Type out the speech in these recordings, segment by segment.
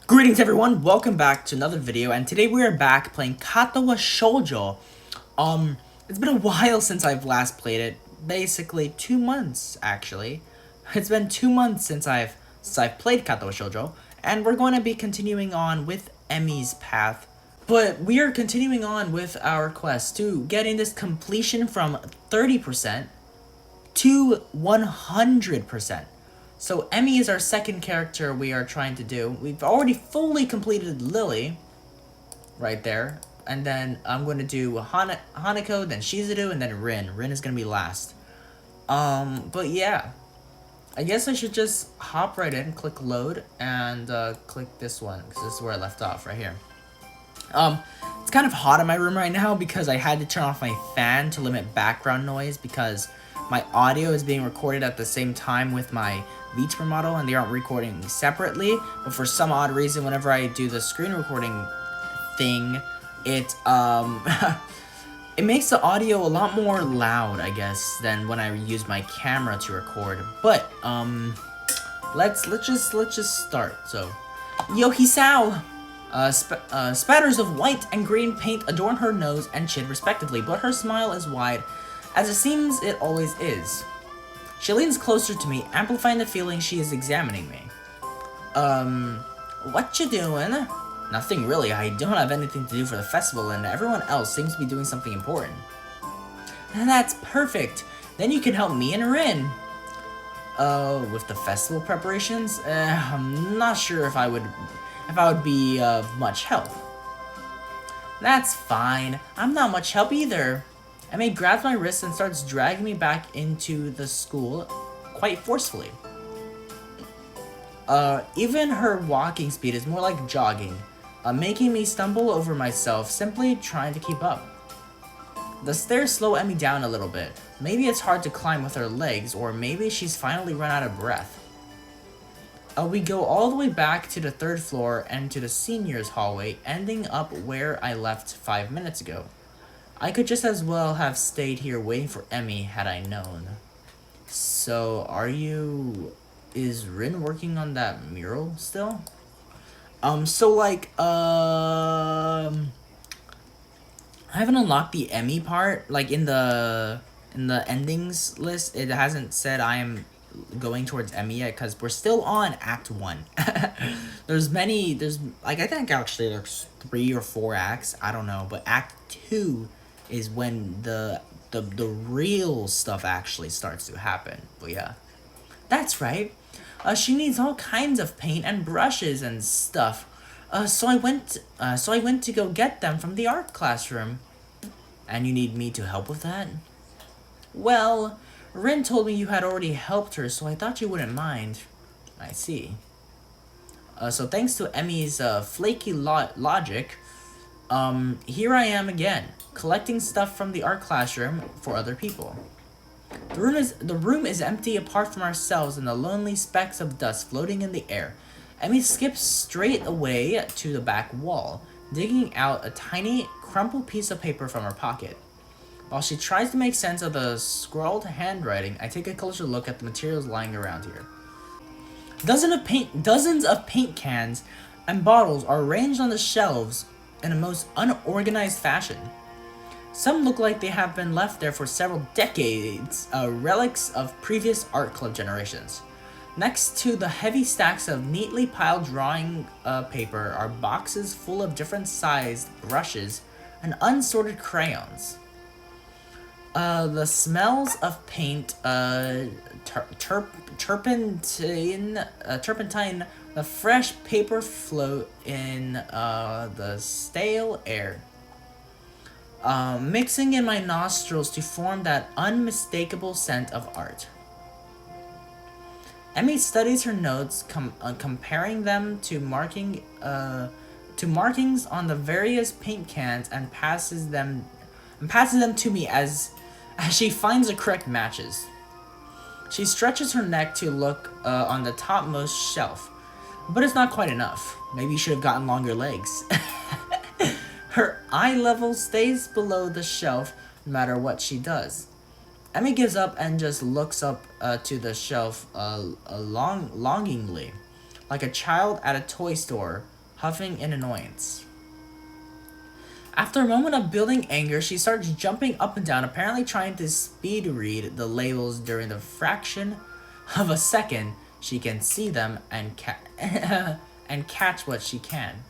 Greetings everyone, welcome back to another video, and today we are back playing Katawa Shoujo. It's been a while since I've last played it, basically 2 months actually. It's been 2 months since I've played Katawa Shoujo, and we're going to be continuing on with Emi's path. But we are continuing on with our quest to getting this completion from 30% to 100%. So Emi is our second character we are trying to do. We've already fully completed Lily, right there. And then I'm going to do Hanako, then Shizuru, and then Rin. Rin is going to be last. But yeah. I guess I should just hop right in, click load, and click this one, because this is where I left off, right here. It's kind of hot in my room right now because I had to turn off my fan to limit background noise because my audio is being recorded at the same time with my VTuber model and they aren't recording separately. But for some odd reason, whenever I do the screen recording thing, it it makes the audio a lot more loud, I guess, than when I use my camera to record. But let's just start. So, Yohisao. Spatters of white and green paint adorn her nose and chin respectively, but her smile is wide, as it seems it always is. She leans closer to me, amplifying the feeling she is examining me. What you doing? Nothing really, I don't have anything to do for the festival and everyone else seems to be doing something important. And that's perfect, then you can help me and Rin. With the festival preparations? I'm not sure if I would be of much help. That's fine. I'm not much help either. Emi grabs my wrist and starts dragging me back into the school quite forcefully. Even her walking speed is more like jogging, making me stumble over myself simply trying to keep up. The stairs slow Emi down a little bit. Maybe it's hard to climb with her legs, or maybe she's finally run out of breath. We go all the way back to the 3rd floor and to the seniors hallway, ending up where I left 5 minutes ago. I could just as well have stayed here waiting for Emi had I known. So, is Rin working on that mural still? I haven't unlocked the Emi part, like in the endings list, it hasn't said I am going towards Emi yet because we're still on Act 1. there's like, I think actually there's 3 or 4 acts, I don't know, but Act 2 is when the real stuff actually starts to happen. But yeah, that's right. She needs all kinds of paint and brushes and stuff. So I went to go get them from the art classroom. And you need me to help with that? Well, Rin told me you had already helped her, so I thought you wouldn't mind. I see. So thanks to Emi's flaky logic, here I am again, collecting stuff from the art classroom for other people. The room is empty apart from ourselves and the lonely specks of dust floating in the air. Emi skips straight away to the back wall, digging out a tiny, crumpled piece of paper from her pocket. While she tries to make sense of the scrawled handwriting, I take a closer look at the materials lying around here. Dozens of paint cans and bottles are arranged on the shelves in a most unorganized fashion. Some look like they have been left there for several decades, relics of previous art club generations. Next to the heavy stacks of neatly piled drawing paper are boxes full of different sized brushes and unsorted crayons. The smells of paint, turpentine, the fresh paper float in the stale air, mixing in my nostrils to form that unmistakable scent of art. Emi studies her notes, comparing them to markings on the various paint cans, and passes them to me as she finds the correct matches. She stretches her neck to look on the topmost shelf, but it's not quite enough. Maybe you should have gotten longer legs. Her eye level stays below the shelf no matter what she does. Emi gives up and just looks up to the shelf longingly, like a child at a toy store huffing in annoyance. After a moment of building anger, she starts jumping up and down, apparently trying to speed read the labels during the fraction of a second she can see them and and catch what she can.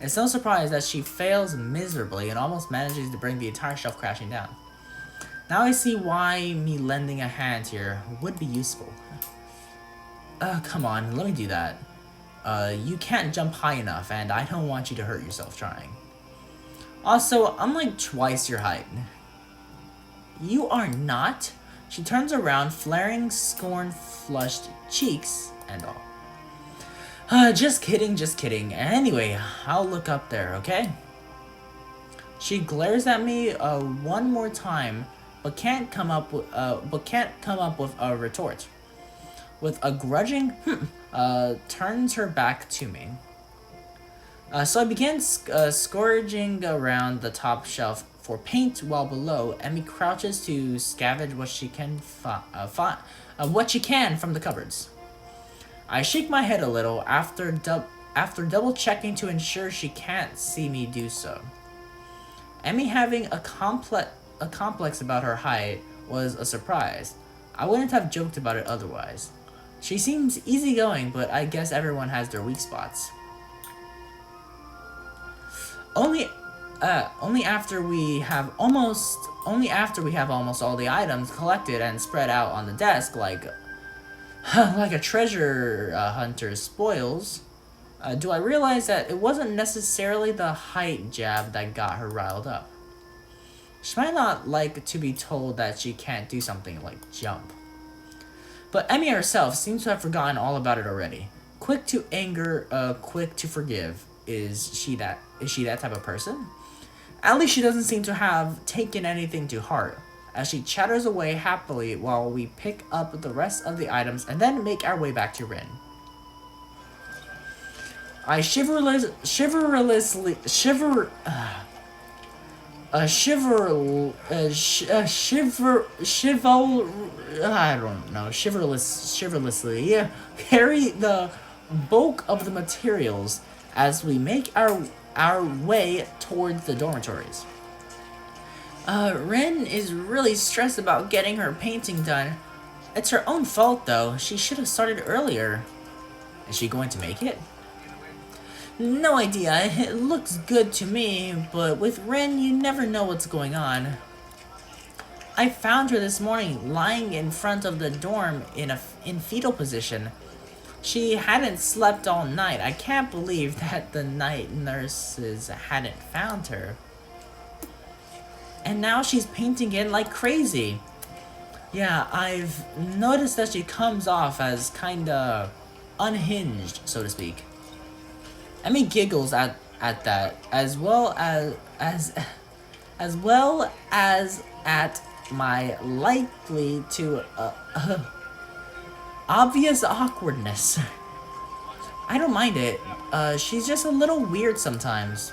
It's no surprise that she fails miserably and almost manages to bring the entire shelf crashing down. Now I see why me lending a hand here would be useful. Come on, let me do that. You can't jump high enough, and I don't want you to hurt yourself trying. Also, I'm like twice your height. You are not? She turns around, flaring scorn-flushed cheeks and all. Just kidding, just kidding. Anyway, I'll look up there, okay? She glares at me one more time, but can't come up with a retort. With a grudging turns her back to me. So I began scourging around the top shelf for paint, while below, Emmy crouches to scavenge what she can from the cupboards. I shake my head a little after double checking to ensure she can't see me do so. Emmy having a complex about her height was a surprise. I wouldn't have joked about it otherwise. She seems easygoing, but I guess everyone has their weak spots. Only after we have almost all the items collected and spread out on the desk, like a treasure hunter's spoils, do I realize that it wasn't necessarily the height jab that got her riled up. She might not like to be told that she can't do something like jump. But Emmy herself seems to have forgotten all about it already. Quick to anger, quick to forgive. Is she that type of person? At least she doesn't seem to have taken anything to heart, as she chatters away happily while we pick up the rest of the items and then make our way back to Rin. I shiverlessly carry the bulk of the materials as we make our way towards the dormitories. Rin is really stressed about getting her painting done. It's her own fault, though. She should have started earlier. Is she going to make it? No idea. It looks good to me, but with Rin, you never know what's going on. I found her this morning, lying in front of the dorm in fetal position. She hadn't slept all night. I can't believe that the night nurses hadn't found her. And now she's painting it like crazy. Yeah, I've noticed that she comes off as kinda unhinged, so to speak. Emmy giggles at that, as well as at my likely to obvious awkwardness. I don't mind it. She's just a little weird sometimes.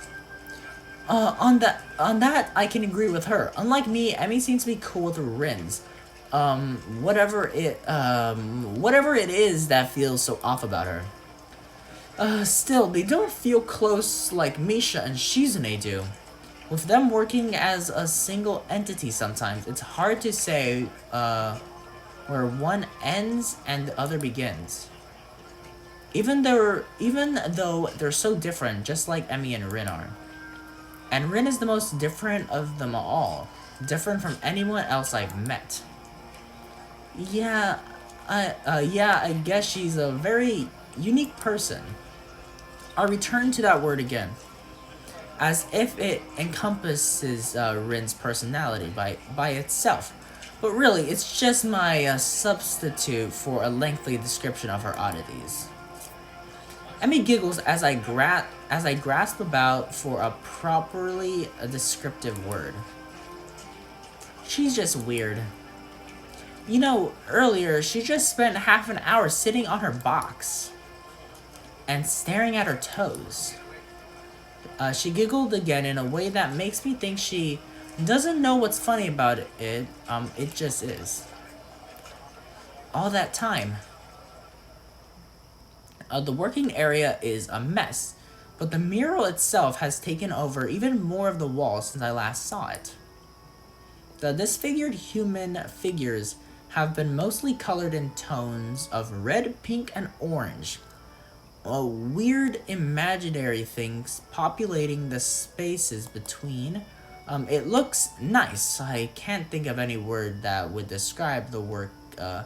On that, I can agree with her. Unlike me, Emmy seems to be cool with Rins. Whatever it is that feels so off about her. Still, they don't feel close like Misha and Shizune do. With them working as a single entity sometimes, it's hard to say, where one ends and the other begins. Even though they're so different, just like Emmy and Rin are. And Rin is the most different of them all. Different from anyone else I've met. Yeah, I guess she's a very unique person. I'll return to that word again, as if it encompasses Rin's personality by itself. But really, it's just my substitute for a lengthy description of her oddities. Emmy giggles as I grasp about for a properly descriptive word. She's just weird. You know, earlier, she just spent half an hour sitting on her box and staring at her toes. She giggled again in a way that makes me think she doesn't know what's funny about it. It just is. All that time. The working area is a mess. but the mural itself has taken over even more of the wall since I last saw it. The disfigured human figures have been mostly colored in tones of red, pink, and orange. Weird imaginary things populating the spaces between. It looks nice. I can't think of any word that would describe the work. It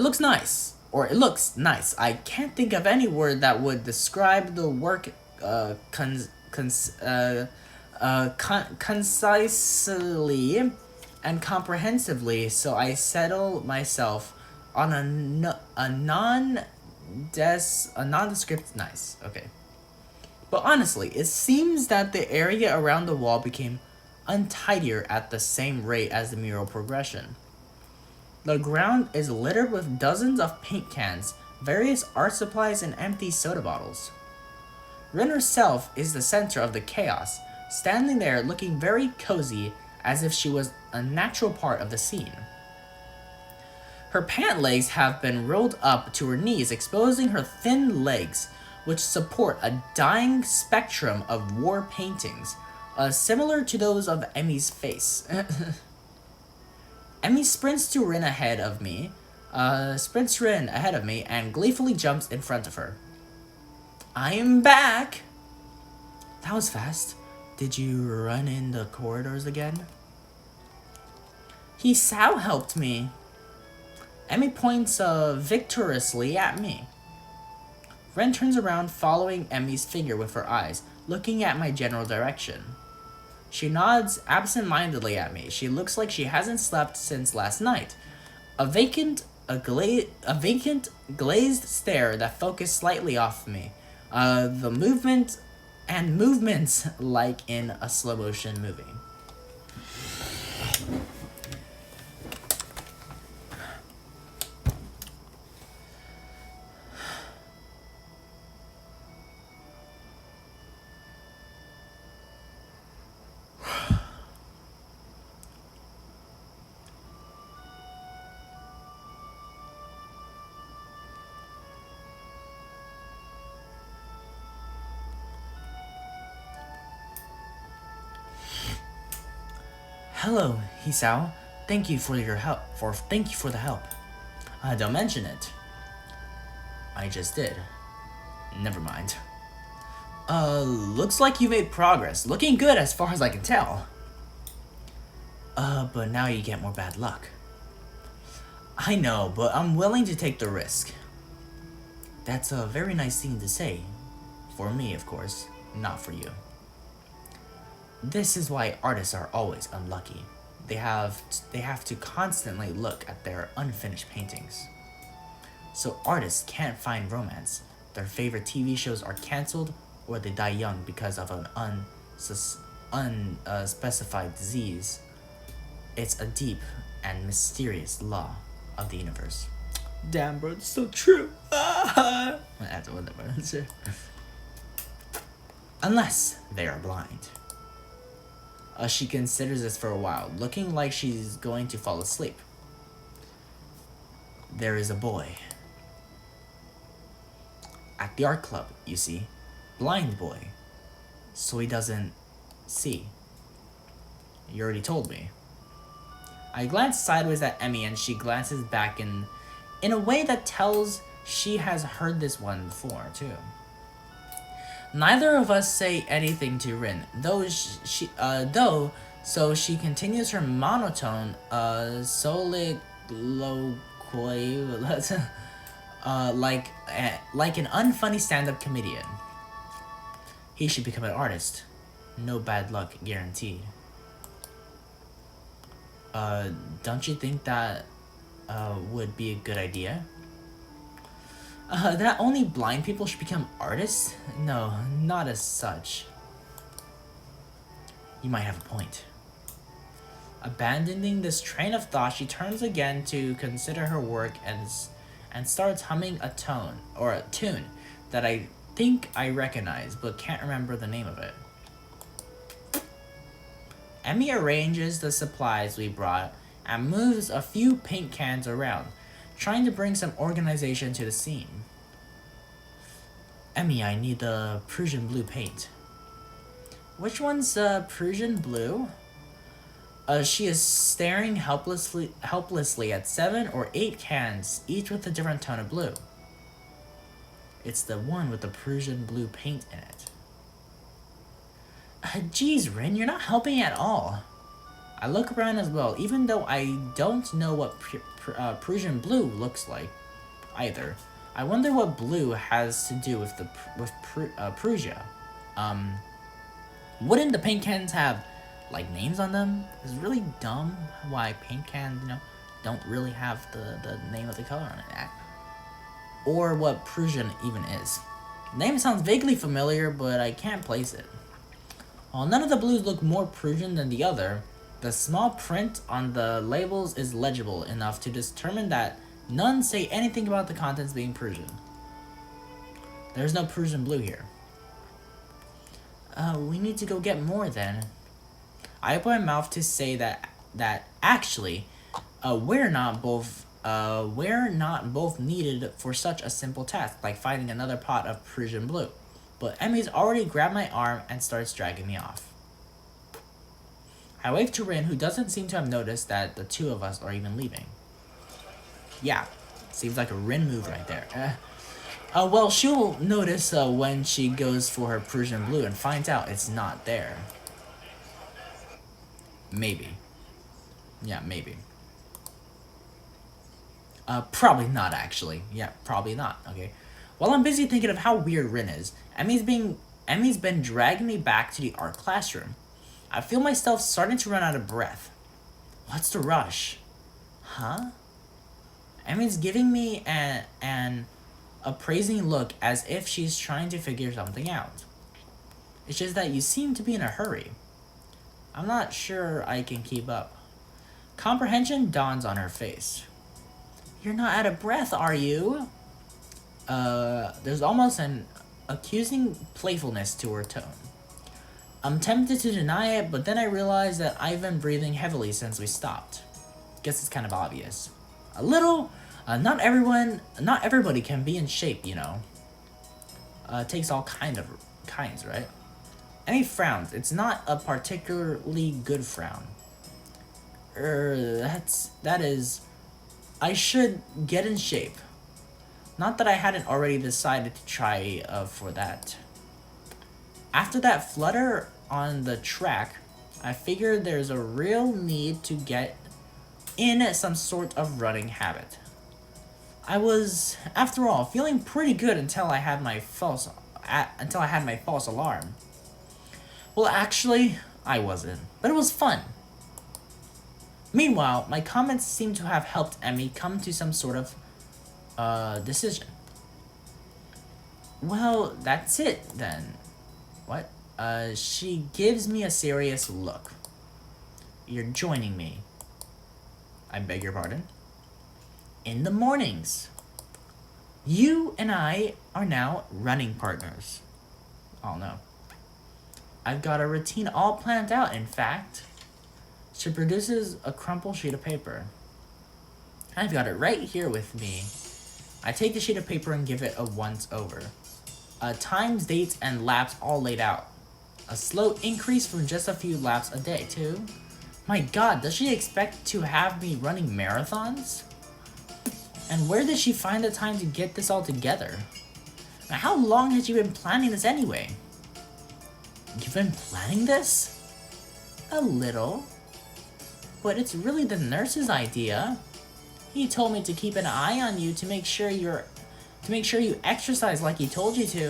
looks nice. Or it looks nice. I can't think of any word that would describe the work concisely and comprehensively, so I settle myself on a nondescript nice. Okay. But honestly, it seems that the area around the wall became untidier at the same rate as the mural progression. The ground is littered with dozens of paint cans, various art supplies, and empty soda bottles. Rin herself is the center of the chaos, standing there looking very cozy as if she was a natural part of the scene. Her pant legs have been rolled up to her knees, exposing her thin legs, which support a dying spectrum of war paintings, similar to those of Emmy's face. Emmy sprints ahead of me, and gleefully jumps in front of her. I am back! That was fast. Did you run in the corridors again? Hisao helped me. Emmy points victoriously at me. Ren turns around, following Emmy's finger with her eyes, looking at my general direction. She nods absent-mindedly at me. She looks like she hasn't slept since last night. A vacant, glazed stare that focused slightly off me. The movements like in a slow-motion movie. Hello, Hisao. Thank you for your help. Thank you for the help. Don't mention it. I just did. Never mind. Looks like you made progress. Looking good as far as I can tell. But now you get more bad luck. I know, but I'm willing to take the risk. That's a very nice thing to say. For me, of course, not for you. This is why artists are always unlucky. They have to constantly look at their unfinished paintings. So artists can't find romance. Their favorite TV shows are cancelled, or they die young because of an unspecified disease. It's a deep and mysterious law of the universe. Damn, bro, it's so true. Unless they are blind. She considers this for a while, looking like she's going to fall asleep. There is a boy. At the art club, you see. Blind boy. So he doesn't see. You already told me. I glance sideways at Emmy and she glances back in a way that tells she has heard this one before, too. Neither of us say anything to Rin, so she continues her monotone, soliloquy, like an unfunny stand-up comedian. He should become an artist. No bad luck guaranteed. Don't you think that, would be a good idea? That only blind people should become artists? No, not as such. You might have a point. Abandoning this train of thought, she turns again to consider her work and starts humming a tune that I think I recognize, but can't remember the name of it. Emmy arranges the supplies we brought and moves a few paint cans around, trying to bring some organization to the scene. Emmy, I need the Prussian blue paint. Which one's Prussian blue? She is staring helplessly at 7 or 8 cans, each with a different tone of blue. It's the one with the Prussian blue paint in it. Geez, Rin, you're not helping at all. I look around as well, even though I don't know what Prussian blue looks like either. I wonder what blue has to do with Prussia. Wouldn't the paint cans have like names on them? It's really dumb why paint cans, don't really have the name of the color on it. Or what Prussian even is. The name sounds vaguely familiar, but I can't place it. While none of the blues look more Prussian than the other, the small print on the labels is legible enough to determine that none say anything about the contents being Prussian. There's no Prussian blue here. We need to go get more then. I open my mouth to say that actually, we're not both needed for such a simple task, like finding another pot of Prussian blue. But Emmy's already grabbed my arm and starts dragging me off. I wave to Rin, who doesn't seem to have noticed that the two of us are even leaving. Yeah, seems like a Rin move right there. Well, she'll notice when she goes for her Prussian blue and finds out it's not there. Maybe. Yeah, maybe. Probably not, actually. Yeah, probably not, okay. While I'm busy thinking of how weird Rin is, Emmy's been dragging me back to the art classroom. I feel myself starting to run out of breath. What's the rush? Huh? Emmy's giving me an appraising look as if she's trying to figure something out. It's just that you seem to be in a hurry. I'm not sure I can keep up. Comprehension dawns on her face. You're not out of breath, are you? There's almost an accusing playfulness to her tone. I'm tempted to deny it, but then I realize that I've been breathing heavily since we stopped. Guess it's kind of obvious. A little. Not everybody can be in shape, It takes all kinds, right? Emmy frowns. It's not a particularly good frown. That is, I should get in shape. Not that I hadn't already decided to try for that. After that flutter on the track, I figured there's a real need to get in some sort of running habit. I was, after all, feeling pretty good until I had my false alarm. Well, actually, I wasn't, but it was fun. Meanwhile, my comments seem to have helped Emmy come to some sort of decision. Well, that's it then. What? She gives me a serious look. You're joining me. I beg your pardon? In the mornings. You and I are now running partners. Oh no. I've got a routine all planned out, in fact. She produces a crumpled sheet of paper. I've got it right here with me. I take the sheet of paper and give it a once over. Times, dates, and laps all laid out. A slow increase from just a few laps a day, too. My god, does she expect to have me running marathons? And where did she find the time to get this all together? Now, how long has she been planning this anyway? You've been planning this? A little. But it's really the nurse's idea. He told me to keep an eye on you to make sure you exercise like he told you to.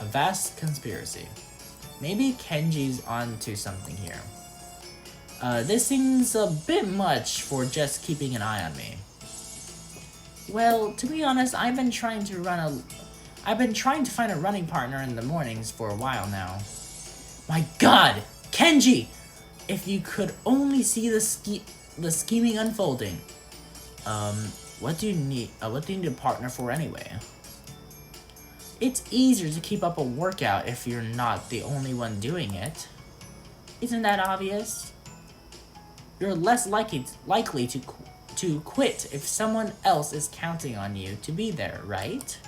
A vast conspiracy. Maybe Kenji's onto something here. This seems a bit much for just keeping an eye on me. Well, to be honest, I've been trying to find a running partner in the mornings for a while now. My god! Kenji! If you could only see the scheming unfolding. What do you need a partner for anyway? It's easier to keep up a workout if you're not the only one doing it. Isn't that obvious? You're less likely to quit if someone else is counting on you to be there, right?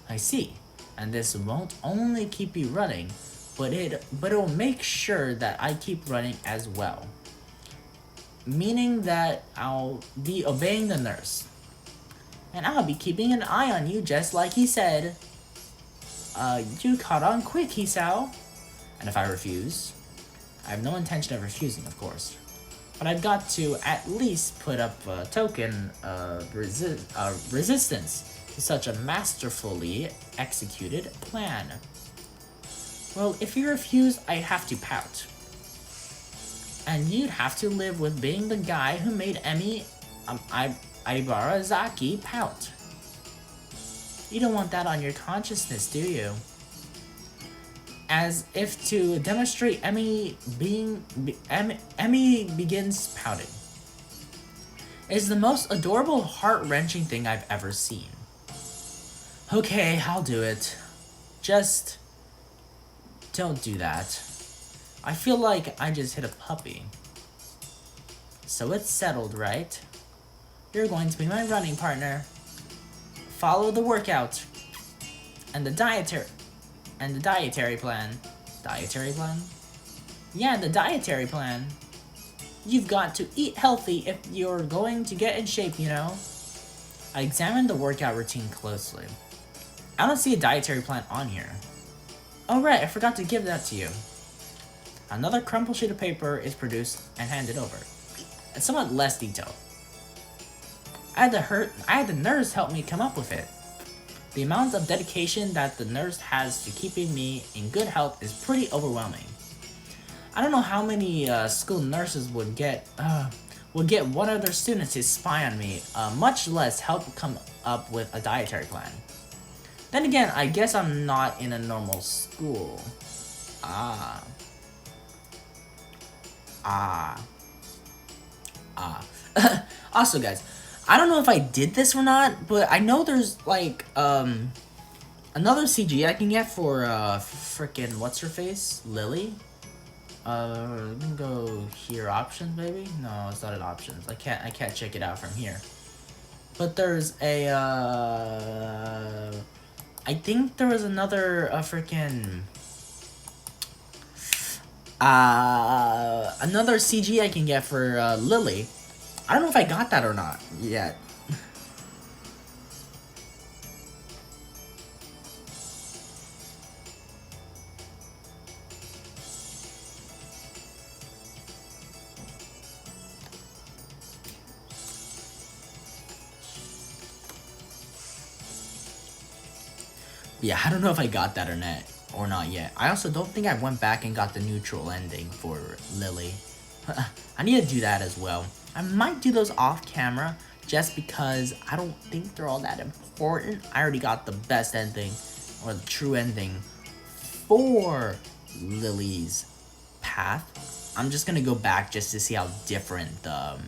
I see. And this won't only keep you running, but it'll make sure that I keep running as well. Meaning that I'll be obeying the nurse. And I'll be keeping an eye on you just like he said. You caught on quick, Hisao. And if I refuse, I have no intention of refusing, of course. But I've got to at least put up a token of resistance to such a masterfully executed plan. Well, if you refuse, I'd have to pout. And you'd have to live with being the guy who made Ibarazaki pout. You don't want that on your consciousness, do you? As if to demonstrate, Emmy begins pouting. It's the most adorable, heart-wrenching thing I've ever seen. Okay, I'll do it. Just don't do that. I feel like I just hit a puppy. So it's settled, right? You're going to be my running partner. Follow the workout and the dietary plan. Dietary plan? Yeah, the dietary plan. You've got to eat healthy if you're going to get in shape, you know. I examined the workout routine closely. I don't see a dietary plan on here. Oh right, I forgot to give that to you. Another crumpled sheet of paper is produced and handed over. It's somewhat less detailed. I had the nurse help me come up with it. The amount of dedication that the nurse has to keeping me in good health is pretty overwhelming. I don't know how many school nurses would get one of their students to spy on me, much less help come up with a dietary plan. Then again, I guess I'm not in a normal school. Also, guys, I don't know if I did this or not, but I know there's like another CG I can get for frickin' what's her face, Lily. Let me go here, options maybe. No, it's not in options. I can't check it out from here. But there's a I think there was another frickin' another CG I can get for Lily. I don't know if I got that or not yet. Yeah, I don't know if I got that or not yet. I also don't think I went back and got the neutral ending for Lily. I need to do that as well. I might do those off camera just because I don't think they're all that important. I already got the best ending or the true ending for Lily's path. I'm just gonna go back just to see how different the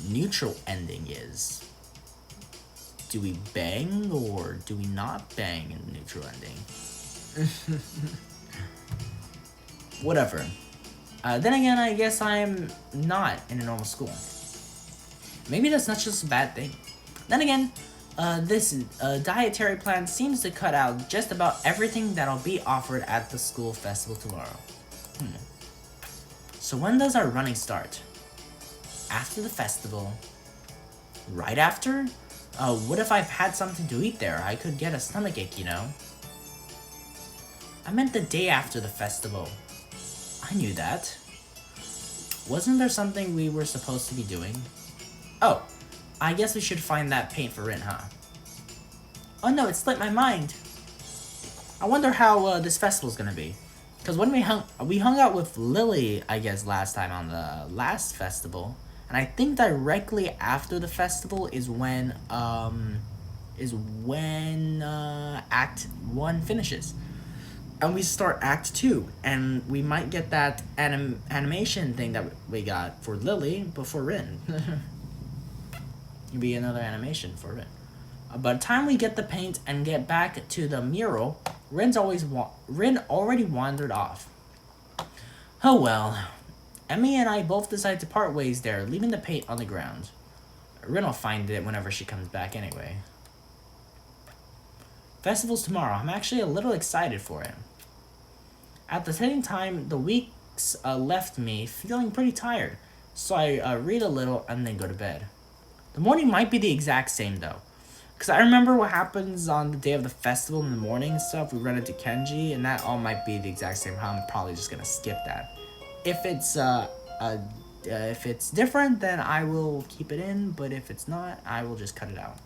neutral ending is. Do we bang or do we not bang in the neutral ending? Whatever. Then again, I guess I'm not in a normal school. Maybe that's not just a bad thing. Then again, this dietary plan seems to cut out just about everything that'll be offered at the school festival tomorrow. So when does our running start? After the festival? Right after? What if I've had something to eat there? I could get a stomachache, you know? I meant the day after the festival. I knew that. Wasn't there something we were supposed to be doing? Oh, I guess we should find that paint for Rin, huh? Oh no, it slipped my mind. I wonder how this festival's gonna be. Because when we hung out with Lily, I guess, last time on the last festival. And I think directly after the festival is when Act 1 finishes. And we start Act 2, and we might get that animation thing that we got for Lily before Rin. It'll be another animation for Rin. By the time we get the paint and get back to the mural, Rin already wandered off. Oh well. Emmy and I both decide to part ways there, leaving the paint on the ground. Rin will find it whenever she comes back anyway. Festival's tomorrow. I'm actually a little excited for it. At the same time, the weeks left me feeling pretty tired, so I read a little and then go to bed. The morning might be the exact same though, because I remember what happens on the day of the festival in the morning and stuff. We run into Kenji, and that all might be the exact same. I'm probably just gonna skip that. If it's different, then I will keep it in. But if it's not, I will just cut it out.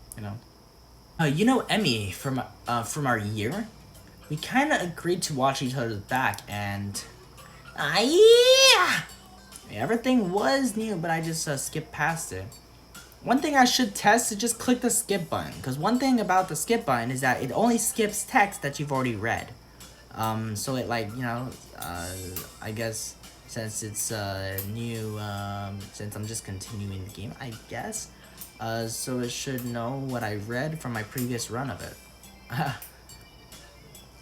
You know Emmy from our year. We kind of agreed to watch each other's back, and yeah, everything was new, but I just skipped past it. One thing I should test is just click the skip button, because one thing about the skip button is that it only skips text that you've already read. So it I guess since it's new, since I'm just continuing the game, I guess. So it should know what I read from my previous run of it.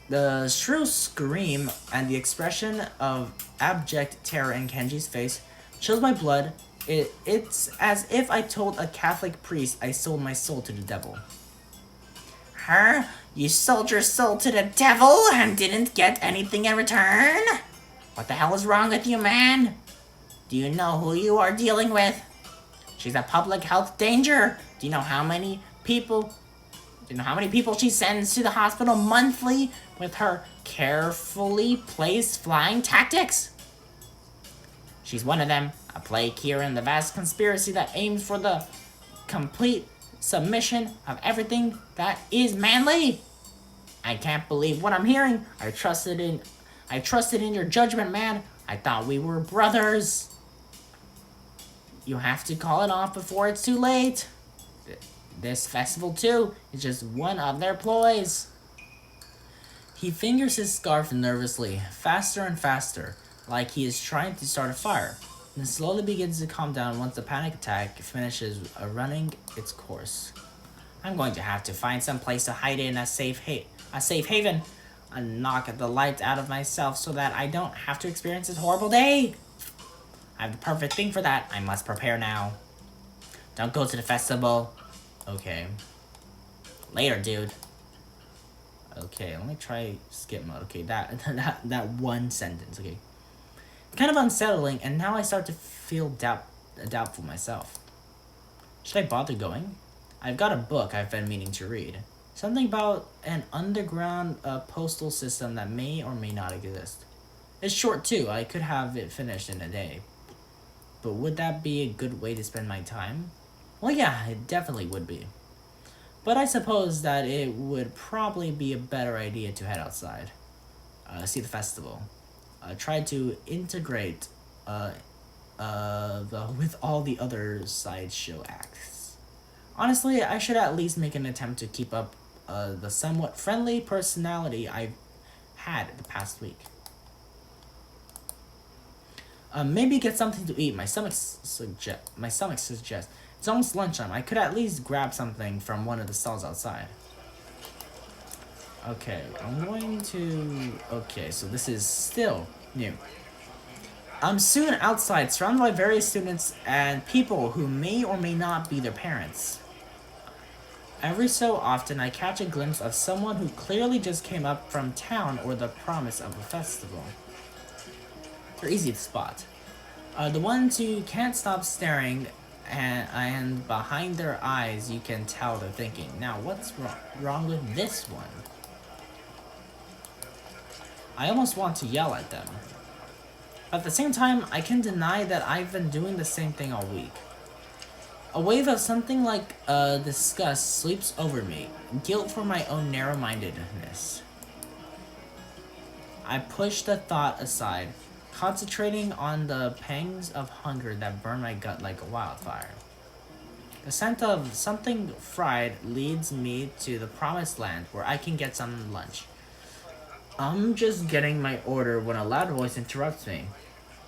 The shrill scream and the expression of abject terror in Kenji's face chills my blood. It's as if I told a Catholic priest I sold my soul to the devil. Huh? You sold your soul to the devil and didn't get anything in return? What the hell is wrong with you, man? Do you know who you are dealing with? She's a public health danger. Do you know how many people she sends to the hospital monthly with her carefully placed flying tactics? She's one of them, a plague here in the vast conspiracy that aims for the complete submission of everything that is manly. I can't believe what I'm hearing. I trusted in your judgment, man. I thought we were brothers. You have to call it off before it's too late. This festival, too, is just one of their ploys. He fingers his scarf nervously, faster and faster, like he is trying to start a fire, then slowly begins to calm down once the panic attack finishes running its course. I'm going to have to find some place to hide in a safe haven, and knock the lights out of myself so that I don't have to experience this horrible day. I have the perfect thing for that. I must prepare now. Don't go to the festival. Okay. Later, dude. Okay, let me try skip mode. Okay, that one sentence. Okay. Kind of unsettling, and now I start to feel doubtful myself. Should I bother going? I've got a book I've been meaning to read. Something about an underground postal system that may or may not exist. It's short too. I could have it finished in a day. But would that be a good way to spend my time? Well, yeah, it definitely would be. But I suppose that it would probably be a better idea to head outside. See the festival. Try to integrate with all the other sideshow acts. Honestly, I should at least make an attempt to keep up the somewhat friendly personality I've had the past week. Maybe get something to eat. My stomach suggests. It's almost lunchtime. I could at least grab something from one of the stalls outside. Okay, I'm going to... Okay, so this is still new. I'm soon outside, surrounded by various students and people who may or may not be their parents. Every so often, I catch a glimpse of someone who clearly just came up from town or the promise of a festival. They're easy to spot. The ones who can't stop staring, and behind their eyes you can tell they're thinking, now what's wrong with this one? I almost want to yell at them. At the same time, I can deny that I've been doing the same thing all week. A wave of something like disgust sweeps over me, guilt for my own narrow-mindedness. I push the thought aside, concentrating on the pangs of hunger that burn my gut like a wildfire. The scent of something fried leads me to the promised land where I can get some lunch. I'm just getting my order when a loud voice interrupts me.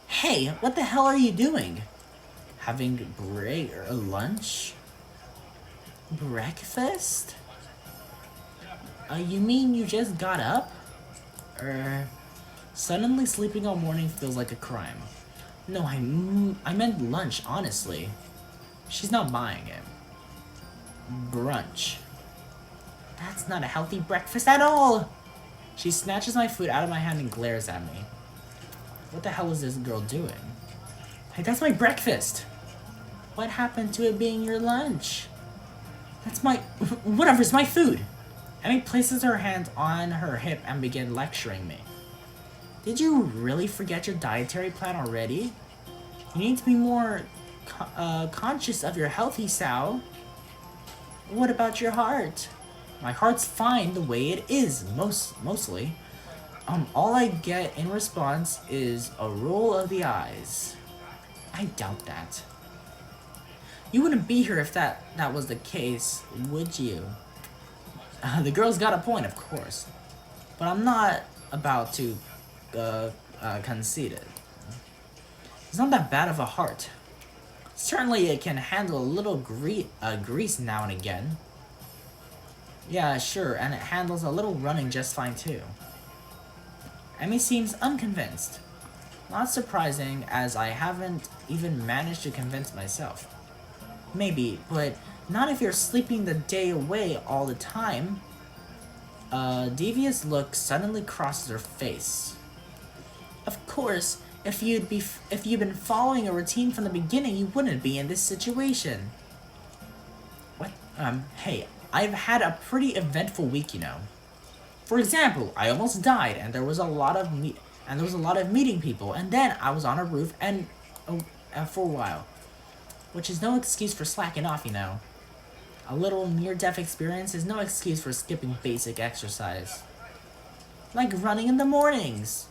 Hey, what the hell are you doing? Having lunch? Breakfast? You mean you just got up? Suddenly sleeping all morning feels like a crime. No, I meant lunch, honestly. She's not buying it. Brunch. That's not a healthy breakfast at all! She snatches my food out of my hand and glares at me. What the hell is this girl doing? Hey, that's my breakfast! What happened to it being your lunch? That's my... whatever, it's my food! Emmy places her hand on her hip and begins lecturing me. Did you really forget your dietary plan already? You need to be more conscious of your healthy, Sal. What about your heart? My heart's fine the way it is, mostly. All I get in response is a roll of the eyes. I doubt that. You wouldn't be here if that was the case, would you? The girl's got a point, of course. But I'm not about to concede it. It's not that bad of a heart. Certainly it can handle a little grease now and again. Yeah, sure, and it handles a little running just fine too. Emmy seems unconvinced. Not surprising, as I haven't even managed to convince myself. Maybe, but not if you're sleeping the day away all the time. A devious look suddenly crosses her face. Of course, if you'd been following a routine from the beginning, you wouldn't be in this situation. What? Hey, I've had a pretty eventful week, you know. For example, I almost died, and there was a lot of meeting people, and then I was on a roof and for a while, which is no excuse for slacking off, you know. A little near-death experience is no excuse for skipping basic exercise, like running in the mornings.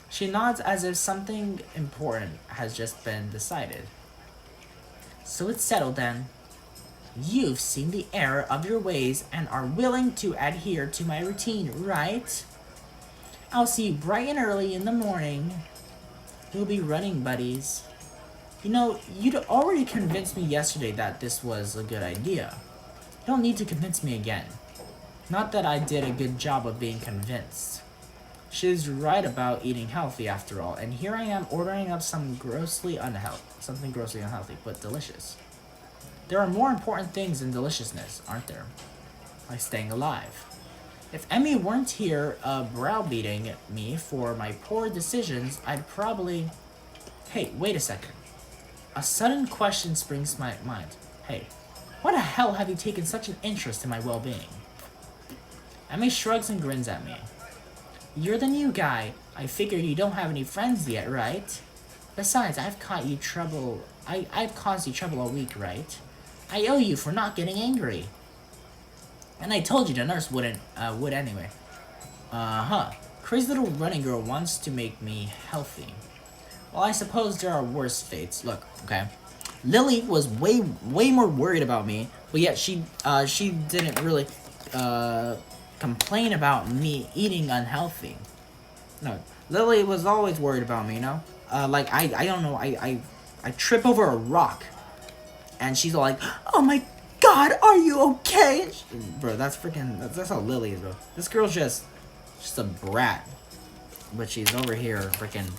She nods as if something important has just been decided. So it's settled then. You've seen the error of your ways and are willing to adhere to my routine, right? I'll see you bright and early in the morning. We'll be running buddies. You know, you'd already convinced me yesterday that this was a good idea. You don't need to convince me again. Not that I did a good job of being convinced. She's right about eating healthy after all, and here I am ordering up something grossly unhealthy, but delicious. There are more important things than deliciousness, aren't there? Like staying alive. If Emmy weren't here browbeating me for my poor decisions, I'd probably... Hey, wait a second. A sudden question springs to my mind. Hey, why the hell have you taken such an interest in my well-being? Emmy shrugs and grins at me. You're the new guy. I figured you don't have any friends yet, right? Besides, I've caused you trouble all week, right? I owe you for not getting angry. And I told you the nurse would anyway. Crazy little running girl wants to make me healthy. Well, I suppose there are worse fates. Look, okay. Lily was way more worried about me, but yet she didn't really complain about me eating unhealthy. No, Lily was always worried about me, you know? Like, I don't know, I trip over a rock, and she's all like, oh my god, are you okay? Bro, that's how Lily is, bro. This girl's just a brat, but she's over here freaking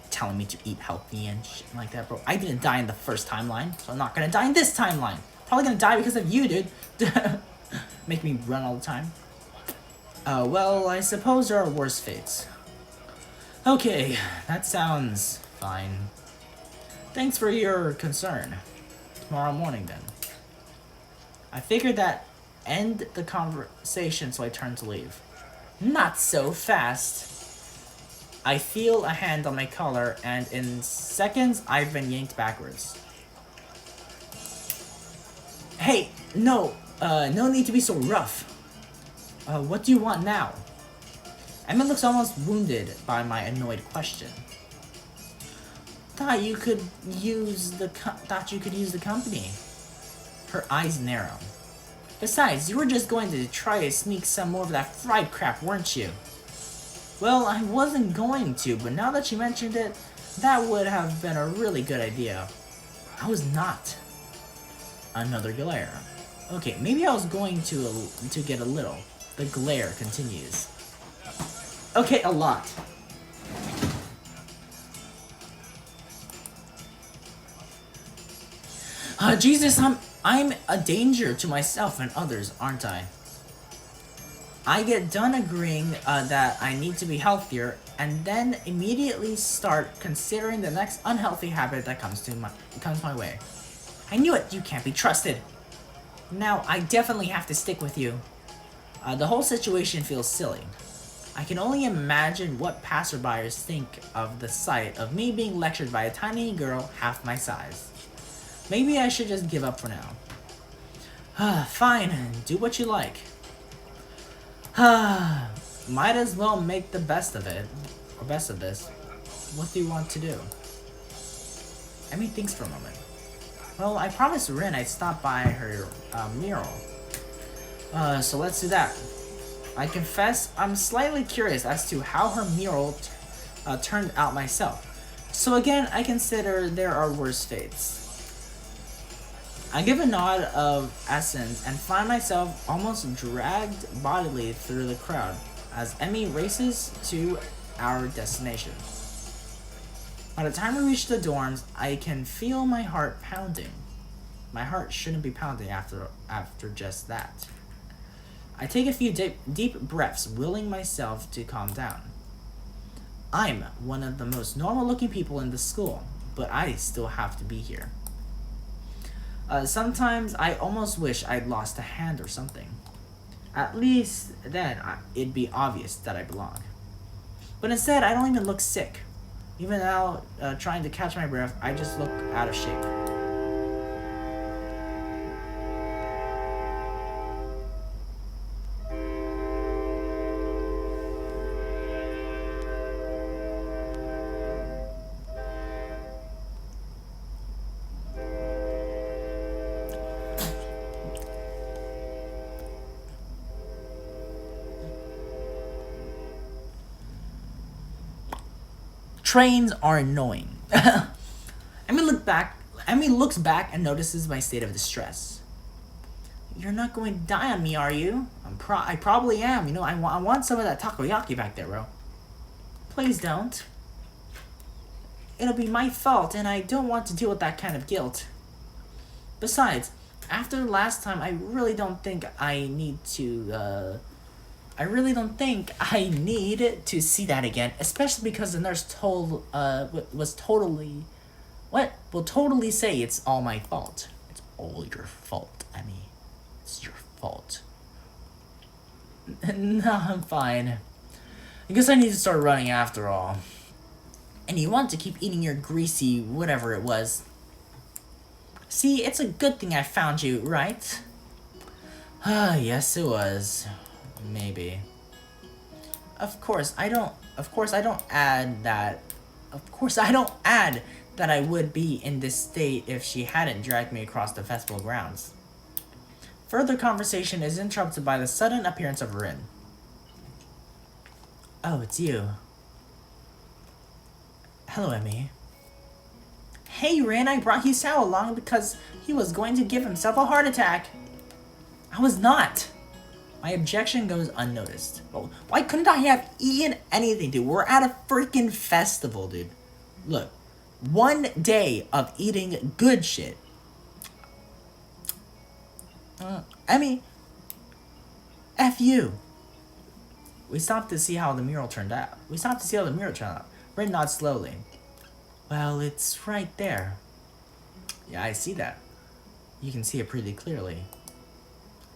telling me to eat healthy and shit like that, bro. I didn't die in the first timeline, so I'm not gonna die in this timeline. Probably gonna die because of you, dude. Make me run all the time. Well, I suppose there are worse fates. Okay, that sounds fine. Thanks for your concern. Tomorrow morning, then. I figured that end the conversation, so I turned to leave. Not so fast. I feel a hand on my collar, and in seconds, I've been yanked backwards. Hey, no need to be so rough. What do you want now? Emma looks almost wounded by my annoyed question. Thought you could use the company. Her eyes narrow. Besides, you were just going to try to sneak some more of that fried crap, weren't you? Well, I wasn't going to, but now that you mentioned it, that would have been a really good idea. I was not. Another glare. Okay, maybe I was going to get a little. The glare continues. Okay, a lot. Jesus, I'm a danger to myself and others, aren't I? I get done agreeing that I need to be healthier, and then immediately start considering the next unhealthy habit that comes my way. I knew it. You can't be trusted. Now I definitely have to stick with you. The whole situation feels silly. I can only imagine what passerbyers think of the sight of me being lectured by a tiny girl half my size. Maybe I should just give up for now. Fine, do what you like. Might as well make the best of it, or best of this. What do you want to do? Emmy thinks for a moment. Well, I promised Rin I'd stop by her mural. So let's do that. I confess I'm slightly curious as to how her mural turned out myself. So again, I consider there are worse fates. I give a nod of assent and find myself almost dragged bodily through the crowd as Emmy races to our destination. By the time we reach the dorms, I can feel my heart pounding. My heart shouldn't be pounding after just that. I take a few deep breaths, willing myself to calm down. I'm one of the most normal-looking people in the school, but I still have to be here. Sometimes I almost wish I'd lost a hand or something. At least then it'd be obvious that I belong. But instead, I don't even look sick. Even now, trying to catch my breath, I just look out of shape. Trains are annoying. Emmy looks back and notices my state of distress. You're not going to die on me, are you? I probably am. You know, I want some of that takoyaki back there, bro. Please don't. It'll be my fault, and I don't want to deal with that kind of guilt. Besides, after the last time, I really don't think I need to see that again, especially because the nurse will totally say it's all my fault. It's all your fault, Emmy. It's your fault. No, I'm fine. I guess I need to start running after all. And you want to keep eating your greasy whatever it was. See, it's a good thing I found you, right? Yes, it was. Maybe. Of course, I don't add that I would be in this state if she hadn't dragged me across the festival grounds. Further conversation is interrupted by the sudden appearance of Rin. Oh, it's you. Hello, Emmy. Hey, Rin, I brought Hisao along because he was going to give himself a heart attack. I was not. My objection goes unnoticed. Well, why couldn't I have eaten anything, dude? We're at a freaking festival, dude. Look, one day of eating good shit. F you. We stopped to see how the mural turned out. Rin nods slowly. Well, it's right there. Yeah, I see that. You can see it pretty clearly.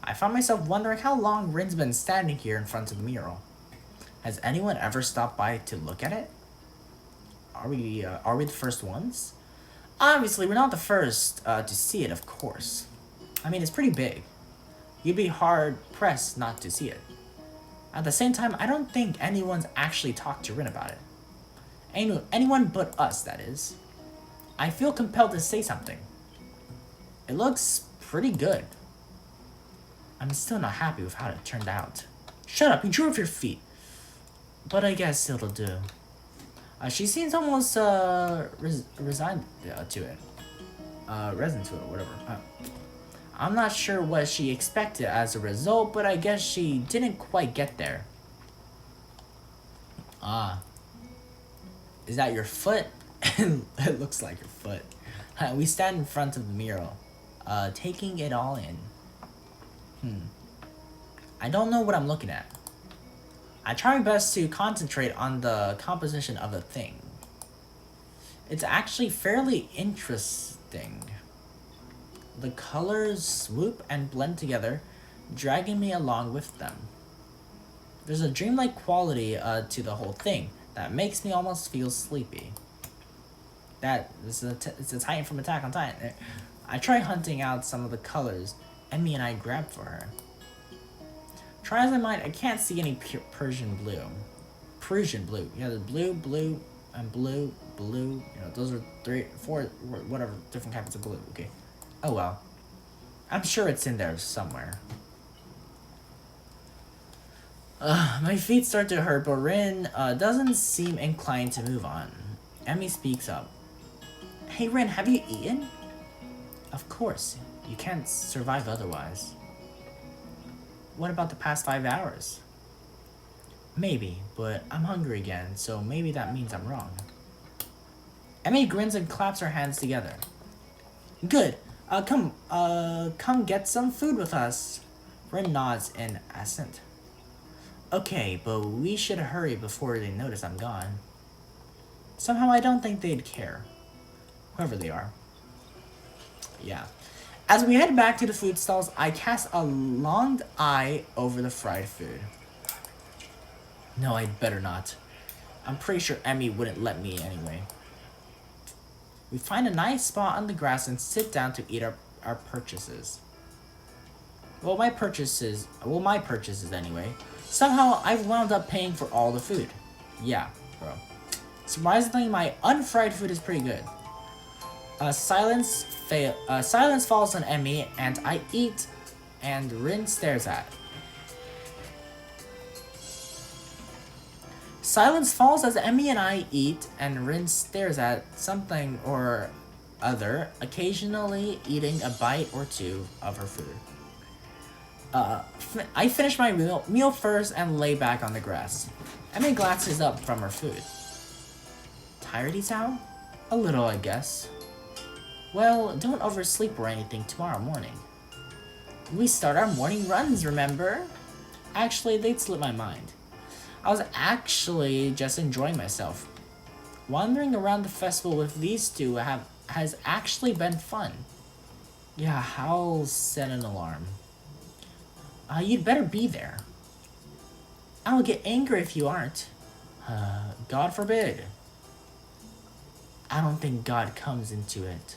I found myself wondering how long Rin's been standing here in front of the mural. Has anyone ever stopped by to look at it? Are we the first ones? Obviously, we're not the first to see it, of course. I mean, it's pretty big. You'd be hard-pressed not to see it. At the same time, I don't think anyone's actually talked to Rin about it. Anyone but us, that is. I feel compelled to say something. It looks pretty good. I'm still not happy with how it turned out. Shut up, you drew with your feet. But I guess it'll do. She seems almost resigned to it. Resin to it, whatever. I'm not sure what she expected as a result, but I guess she didn't quite get there. Ah, is that your foot? It looks like your foot. We stand in front of the mural, taking it all in. I don't know what I'm looking at. I try my best to concentrate on the composition of the thing. It's actually fairly interesting. The colors swoop and blend together, dragging me along with them. There's a dreamlike quality to the whole thing that makes me almost feel sleepy. It's a Titan from Attack on Titan. I try hunting out some of the colors Emmy and I grabbed for her. Try as I might, I can't see any Persian blue. Persian blue. Yeah, the blue, blue, and blue, blue. You know, those are 3, 4, whatever different kinds of blue. Okay. Oh well. I'm sure it's in there somewhere. My feet start to hurt, but Rin doesn't seem inclined to move on. Emmy speaks up. Hey Rin, have you eaten? Of course. You can't survive otherwise. What about the past 5 hours? Maybe, but I'm hungry again, so maybe that means I'm wrong. Emmy grins and claps her hands together. Good. Come get some food with us. Rin nods in assent. Okay, but we should hurry before they notice I'm gone. Somehow I don't think they'd care. Whoever they are. Yeah. As we head back to the food stalls, I cast a longed eye over the fried food. No, I'd better not. I'm pretty sure Emmy wouldn't let me anyway. We find a nice spot on the grass and sit down to eat our purchases. My purchases anyway. Somehow, I've wound up paying for all the food. Yeah, bro. Surprisingly, my unfried food is pretty good. Silence falls on Emmy, and I eat, and Rin stares at. Silence falls as Emmy and I eat, and Rin stares at something or other, occasionally eating a bite or two of her food. I finish my meal first and lay back on the grass. Emmy glances up from her food. Tired, Isao? A little, I guess. Well, don't oversleep or anything tomorrow morning. We start our morning runs, remember? Actually, they'd slip my mind. I was actually just enjoying myself. Wandering around the festival with these two has actually been fun. Yeah, I'll set an alarm. You'd better be there. I'll get angry if you aren't. God forbid. I don't think God comes into it.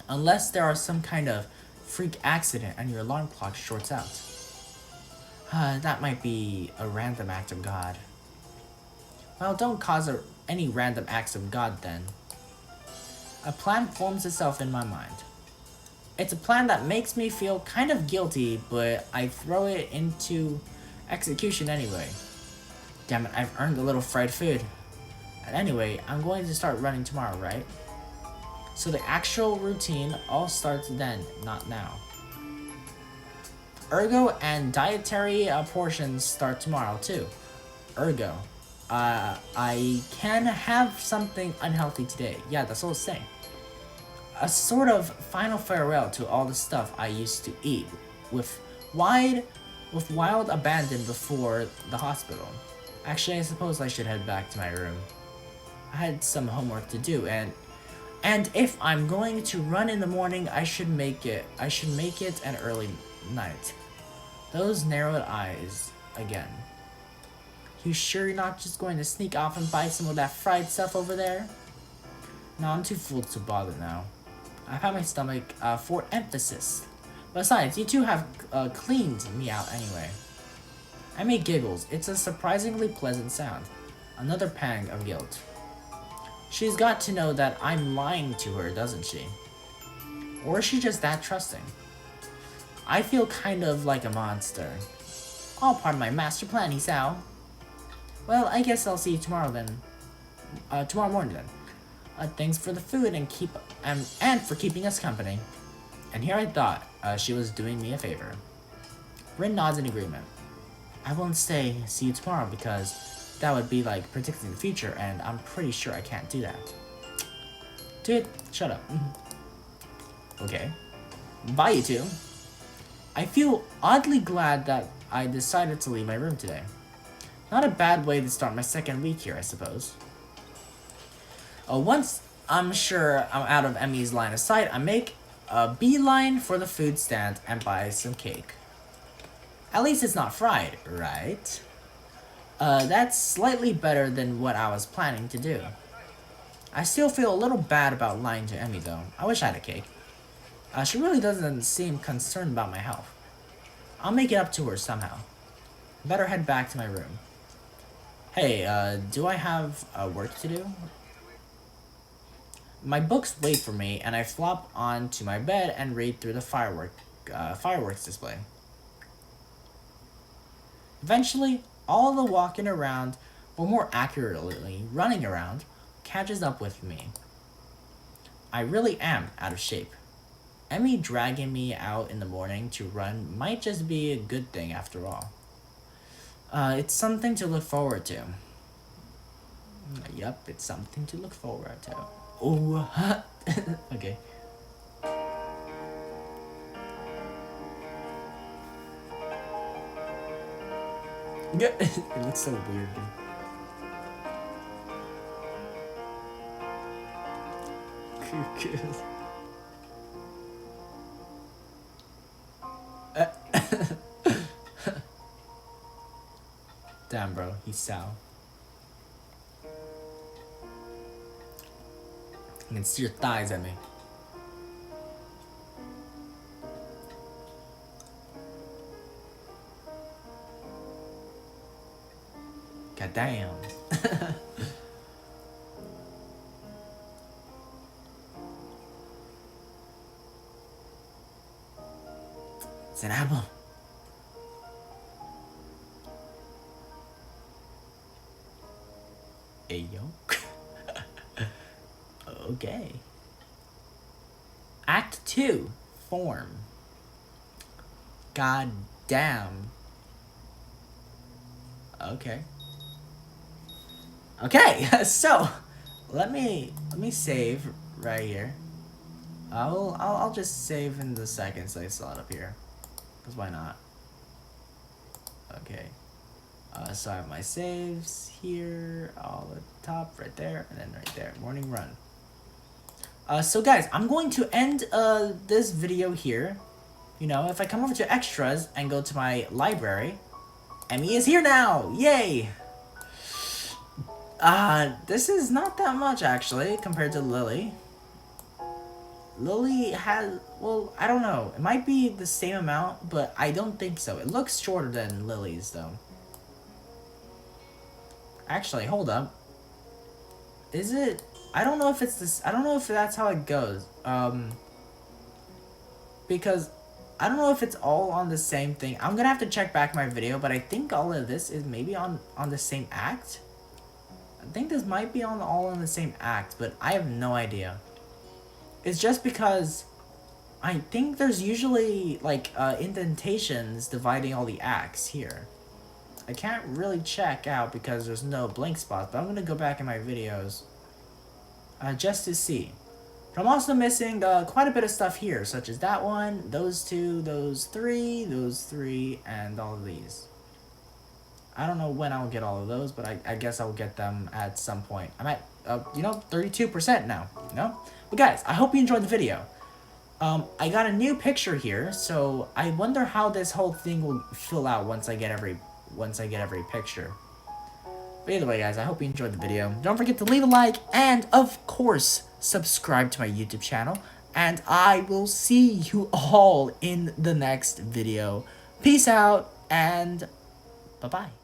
Unless there are some kind of freak accident and your alarm clock shorts out. That might be a random act of God. Well, don't cause any random acts of God then. A plan forms itself in my mind. It's a plan that makes me feel kind of guilty, but I throw it into execution anyway. Damn it, I've earned a little fried food. And anyway, I'm going to start running tomorrow, right? So the actual routine all starts then, not now. Ergo and dietary portions start tomorrow too. Ergo, I can have something unhealthy today. Yeah, that's what I was saying. A sort of final farewell to all the stuff I used to eat with wild abandon before the hospital. Actually, I suppose I should head back to my room. I had some homework to do, and if I'm going to run in the morning, I should make it an early night. Those narrowed eyes again. You sure you're not just going to sneak off and buy some of that fried stuff over there? No, I'm too full to bother now. I've had my stomach for emphasis. Besides, you two have cleaned me out anyway. I made giggles. It's a surprisingly pleasant sound. Another pang of guilt. She's got to know that I'm lying to her, doesn't she? Or is she just that trusting? I feel kind of like a monster. All part of my master plan, Isao. Well, I guess I'll see you tomorrow then. Tomorrow morning then. Thanks for the food and for keeping us company. And here I thought she was doing me a favor. Rin nods in agreement. I won't stay. See you tomorrow because That would be like predicting the future, and I'm pretty sure I can't do that. Dude, shut up. Okay. Bye, you two. I feel oddly glad that I decided to leave my room today. Not a bad way to start my second week here, I suppose. Once I'm sure I'm out of Emmy's line of sight, I make a beeline for the food stand and buy some cake. At least it's not fried, right? That's slightly better than what I was planning to do. I still feel a little bad about lying to Emmy though. I wish I had a cake. She really doesn't seem concerned about my health. I'll make it up to her somehow. Better head back to my room. Hey, do I have work to do? My books wait for me, and I flop onto my bed and read through the fireworks display. Eventually, all the walking around, or more accurately, running around, catches up with me. I really am out of shape. Emmy dragging me out in the morning to run might just be a good thing after all. It's something to look forward to. Yup, it's something to look forward to. Oh, okay. It looks so weird, dude. Damn, bro, he's Sal. I can see your thighs at me. God damn. It's an apple. Hey, yo. Okay. Act 2. Form. God damn. Okay. Okay, so let me save right here. I'll just save in the seconds I saw it up here. Cause why not? Okay. So I have my saves here, all at the top, right there, and then right there. Morning run. So guys, I'm going to end this video here. You know, if I come over to extras and go to my library, Emmy is here now! Yay! This is not that much actually compared to Lily. Lily has, well, I don't know. It might be the same amount, but I don't think so. It looks shorter than Lily's though. Actually, hold up. Is it? I don't know if it's this. I don't know if that's how it goes. Because I don't know if it's all on the same thing. I'm gonna have to check back my video, but I think all of this is maybe on the same act. I think this might be all on the same act, but I have no idea. It's just because I think there's usually like indentations dividing all the acts here. I can't really check out because there's no blank spots, but I'm gonna go back in my videos just to see. But I'm also missing quite a bit of stuff here, such as that one, those two, those three, and all of these. I don't know when I'll get all of those, but I guess I'll get them at some point. I'm at, 32% now, you know? But guys, I hope you enjoyed the video. I got a new picture here, so I wonder how this whole thing will fill out once I get every picture. But either way, guys, I hope you enjoyed the video. Don't forget to leave a like, and of course, subscribe to my YouTube channel. And I will see you all in the next video. Peace out, and bye-bye.